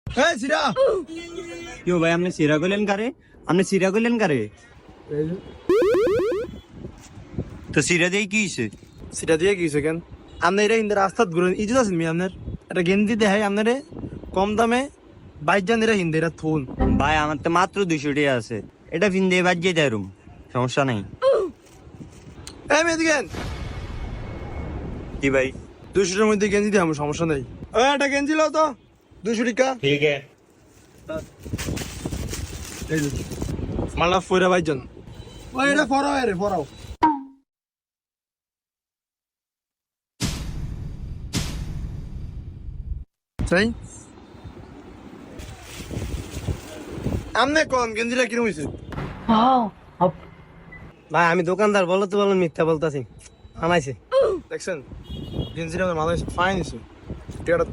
হ্যাঁ সিরা क्यों भाई हमने सिरा को लेन करे हमने सिरा को लेन करे तो सिरा दे की से সিরা দিয়ে গিয়েছে কেন আপনি এটা হিন্দি রাস্তাত ঘুরেন ইজত আছেন মি আপনার এটা গেঞ্জি দেখাই আপনারে কম দামে 22 জান এরা হিন্দি এটা থুন ভাই আমার তো মাত্র 200 টাকা আছে এটা ফিন্দে বাজে দেরুম সমস্যা নাই এই মেদিকেন কি ভাই 200 এর মধ্যে গেঞ্জি দিয়ে আমার সমস্যা নেই এটা গেঞ্জি লাও তো 200 টাকা ठीक है এই যে মালা ফয়রা ভাইজান ওই এটা ফরাও রে ফরাও তাই আমনে কোন গেঞ্জিটা কিরম হইছে ভাই আমি দোকানদার বলো তো বলো মিথ্যা বলতাছি আমাইছে দেখছেন গেঞ্জিটা আমার মাথায় ফাইন হইছে টিকাটা